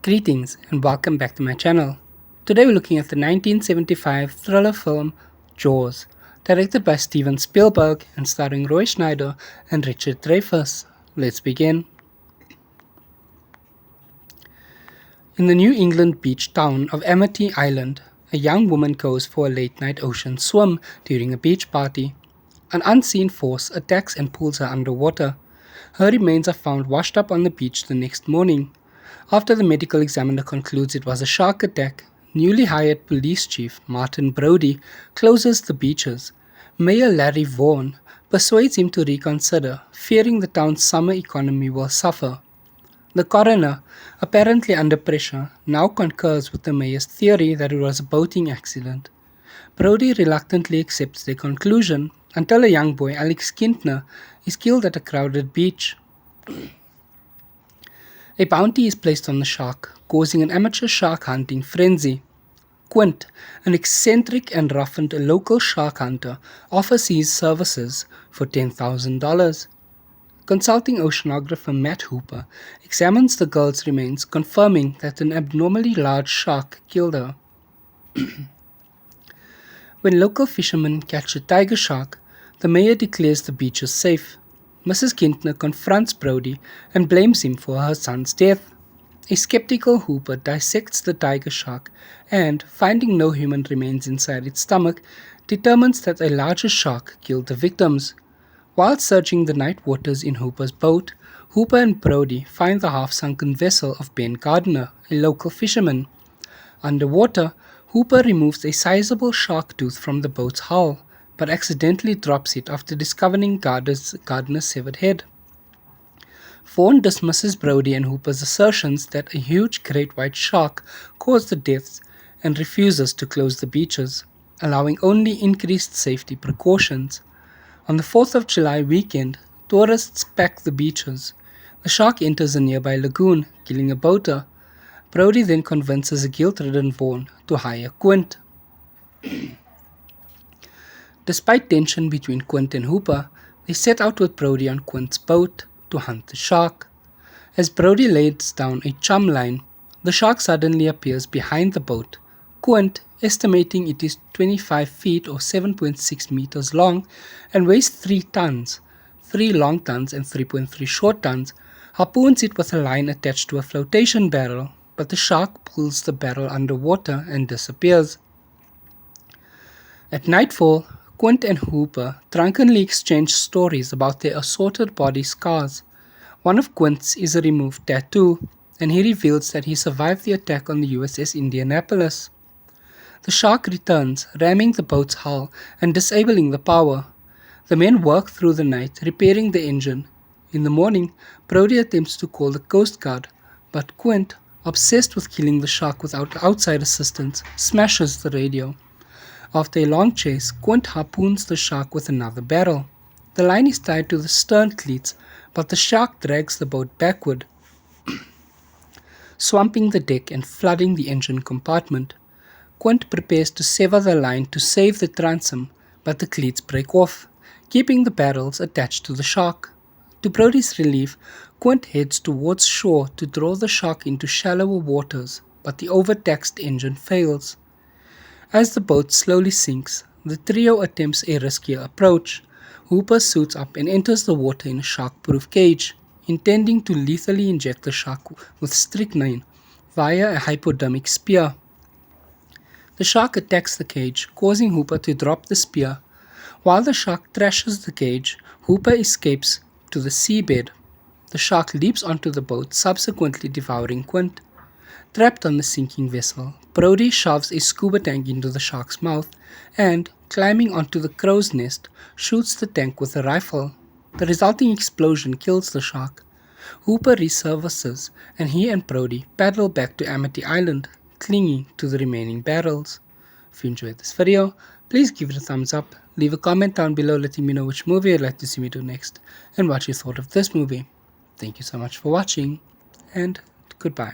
Greetings and welcome back to my channel. Today we're looking at the 1975 thriller film Jaws, directed by Steven Spielberg and starring Roy Scheider and Richard Dreyfuss. Let's begin. In the New England beach town of Amity Island, a young woman goes for a late-night ocean swim during a beach party. An unseen force attacks and pulls her underwater. Her remains are found washed up on the beach the next morning. After the medical examiner concludes it was a shark attack, newly hired police chief Martin Brody closes the beaches. Mayor Larry Vaughan persuades him to reconsider, fearing the town's summer economy will suffer. The coroner, apparently under pressure, now concurs with the mayor's theory that it was a boating accident. Brody reluctantly accepts their conclusion until a young boy, Alex Kintner, is killed at a crowded beach. A bounty is placed on the shark, causing an amateur shark hunting frenzy. Quint, an eccentric and roughened local shark hunter, offers his services for $10,000. Consulting oceanographer Matt Hooper examines the girl's remains, confirming that an abnormally large shark killed her. When local fishermen catch a tiger shark, the mayor declares the beach is safe. Mrs. Kintner confronts Brody and blames him for her son's death. A skeptical Hooper dissects the tiger shark and, finding no human remains inside its stomach, determines that a larger shark killed the victims. While searching the night waters in Hooper's boat, Hooper and Brody find the half-sunken vessel of Ben Gardner, a local fisherman. Underwater, Hooper removes a sizable shark tooth from the boat's hull, but accidentally drops it after discovering Gardner's severed head. Vaughan dismisses Brody and Hooper's assertions that a huge great white shark caused the deaths and refuses to close the beaches, allowing only increased safety precautions. On the 4th of July weekend, tourists pack the beaches. The shark enters a nearby lagoon, killing a boater. Brody then convinces a guilt-ridden Vaughan to hire Quint. Despite tension between Quint and Hooper, they set out with Brody on Quint's boat to hunt the shark. As Brody lays down a chum line, the shark suddenly appears behind the boat. Quint, estimating it is 25 feet or 7.6 meters long and weighs 3 tons, 3 long tons and 3.3 short tons, harpoons it with a line attached to a flotation barrel, but the shark pulls the barrel underwater and disappears. At nightfall, Quint and Hooper drunkenly exchange stories about their assorted body scars. One of Quint's is a removed tattoo, and he reveals that he survived the attack on the USS Indianapolis. The shark returns, ramming the boat's hull and disabling the power. The men work through the night, repairing the engine. In the morning, Brody attempts to call the Coast Guard, but Quint, obsessed with killing the shark without outside assistance, smashes the radio. After a long chase, Quint harpoons the shark with another barrel. The line is tied to the stern cleats, but the shark drags the boat backward, swamping the deck and flooding the engine compartment. Quint prepares to sever the line to save the transom, but the cleats break off, keeping the barrels attached to the shark. To Brody's relief, Quint heads towards shore to draw the shark into shallower waters, but the overtaxed engine fails. As the boat slowly sinks, the trio attempts a riskier approach. Hooper suits up and enters the water in a shark-proof cage, intending to lethally inject the shark with strychnine via a hypodermic spear. The shark attacks the cage, causing Hooper to drop the spear. While the shark thrashes the cage, Hooper escapes to the seabed. The shark leaps onto the boat, subsequently devouring Quint. Trapped on the sinking vessel, Brody shoves a scuba tank into the shark's mouth and, climbing onto the crow's nest, shoots the tank with a rifle. The resulting explosion kills the shark. Hooper resurfaces, and he and Brody paddle back to Amity Island, clinging to the remaining barrels. If you enjoyed this video, please give it a thumbs up, leave a comment down below letting me know which movie you'd like to see me do next, and what you thought of this movie. Thank you so much for watching, and goodbye.